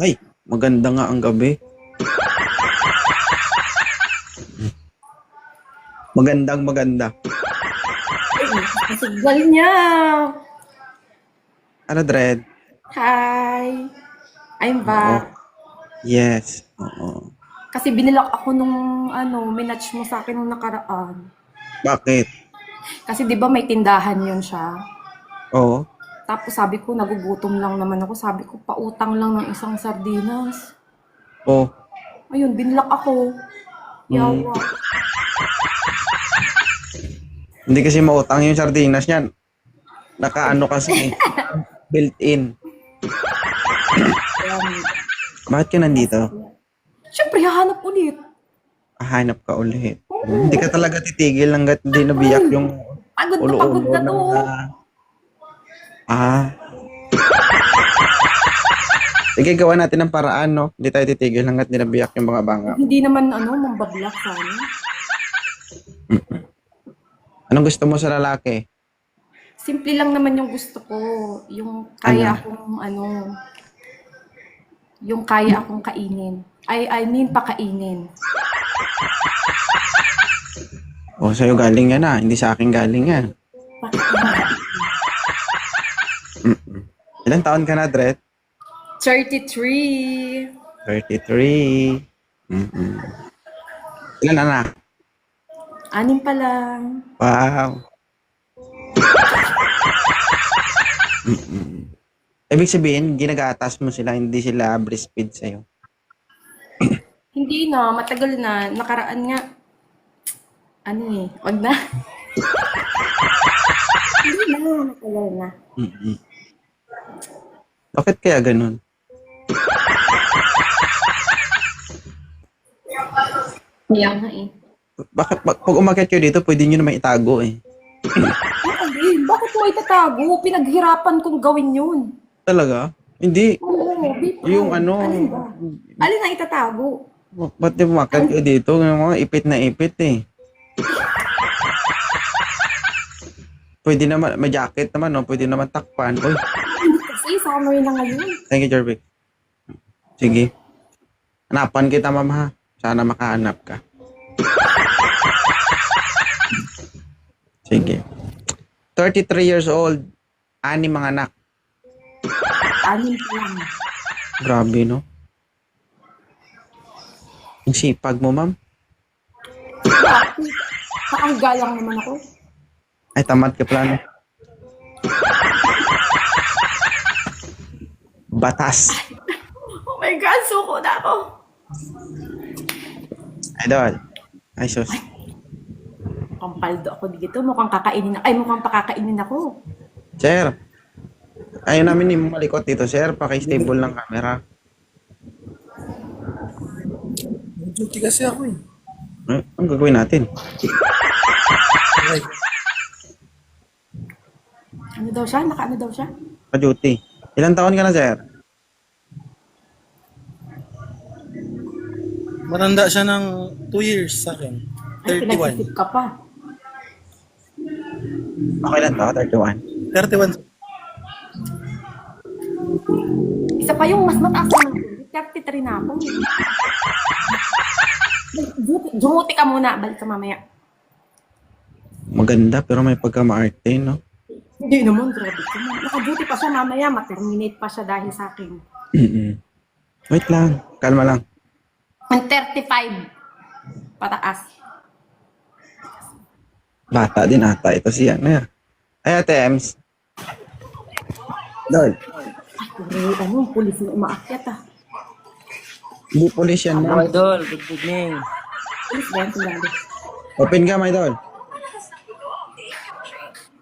Ay, maganda nga ang gabi. Magandang maganda. Signal niya. Ano, Dred? Hi. I'm Oo. back. Yes. Oo. Kasi binilak ako nung minatch mo sa akin nung nakaraan. Bakit? Kasi 'di ba may tindahan 'yun siya. Oo. Tapos sabi ko nagugutom lang naman ako. Sabi ko pautang lang ng isang sardinas. Oh. Ayun, binilak ako. Hmm. Yawa. Hindi kasi mautang yung sardinas niyan. Nakaano kasi, built-in. Bakit ka nandito? Siyempre, hahanap ulit. Hahanap ka ulit. Hindi ka talaga titigil hangga't hindi nabiyak yung Pagod ulo-ulo na ng to. Sige, gawa natin ng paraan, no? Hindi tayo titigil hangga't hindi nabiyak yung mga banga. Hindi naman mambablak sana. Anong gusto mo sa lalaki? Simple lang naman yung gusto ko. Yung kaya Ano? akong yung kaya akong kainin. I mean pakainin. O, sa'yo galing yan hindi sa akin galing yan. Ilang taon ka na, Dret? 33. 33. Ilan anak? 6 pa lang. Wow. Ibig sabihin, ginagatas mo sila, hindi sila breastfeed sa'yo. Hindi na, matagal na. Nakaraan nga. Wag na. Hindi na, matagal na. Bakit kaya ganun? Kaya nga eh. Bakit pag umakyat kayo dito, pwede nyo naman itago eh. Bakit mo itatago? Pinaghirapan kong gawin yun. Talaga? Hindi. Oo, be proud. Yung ano, Alin ba? Alin ang itatago? ba't di umakyat kayo dito? Yung mga ipit na ipit eh. Pwede naman, may jacket naman, no? Pwede naman takpan. Uy, Hindi kasi, summer na ngayon. thank you, Jervic. Sige. Hanapan kita, ma'am, ha? Sana makahanap ka. Sige. 33 years old. 6 mga anak. 6 pa lang. Grabe, no? Ang sipag mo, ma'am. Bakit? Nakahiga lang naman ako. Ay, tamad ka plano. Batas. Oh my God, suko na ako. Idol. Ay, sus. Pampaldo ako dito. Mukhang kakainin na. Ay, mukhang pakakainin ako. Sir. Ayaw namin yung malikot dito, sir. Paki-stable ng camera. Duty kasi ako eh. Ang gagawin natin? Ay, Ano daw siya? Naka-ano daw siya? Pa-duty. Ilang taon ka na, sir? matanda siya ng 2 years sa akin. Ay, 31. pinag-isip ka pa. Okay lang to, 31. 31. Isa pa yung mas mataas naman. 33 na ako. Dumuti ka muna. Balik ka mamaya. Maganda, pero may pagka-maarte, no? Hindi naman, grabe ka. Naka-duty pa siya mamaya. Ma-terminate pa siya dahil sa akin. Wait lang. Kalma lang. Ang 35. Pataas. Bata din ata. Ito siya. Ano yan? Ay, Ate Ems. Dol. Ay, pulis na umaakyat ah. Hindi police yan, Hello, ma'am. Idol. Good evening. Pulis ba yan sila? Open ka, my idol.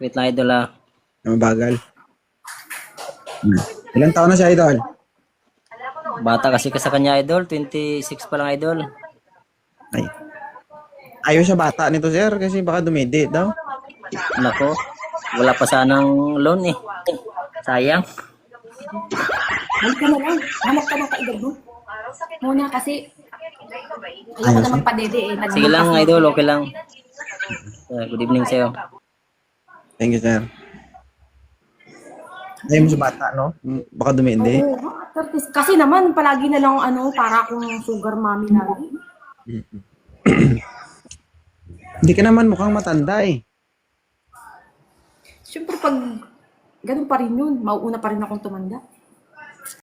Wait lang, Idol ah. Mabagal. Ilang taon na siya, idol? Bata kasi ka sa kanya, Idol. 26 pa lang, Idol. Ay. Ayaw siya bata nito, sir, kasi baka dumidi daw. Nako, wala pa sanang loan eh. Sayang. Balik ka na lang. Hanap ka ng kaedad mo. Muna kasi ayoko na magpadede eh. Sige lang, Idol. Okay lang. Good evening sa'yo. Thank you, sir. Ayaw mo siya bata, no? Baka dumidi. Oo, Kasi naman, palagi na lang para akong sugar mommy lagi. Hindi ka naman mukhang matanda eh. Siyempre pag ganun pa rin yun, mauuna pa rin akong tumanda.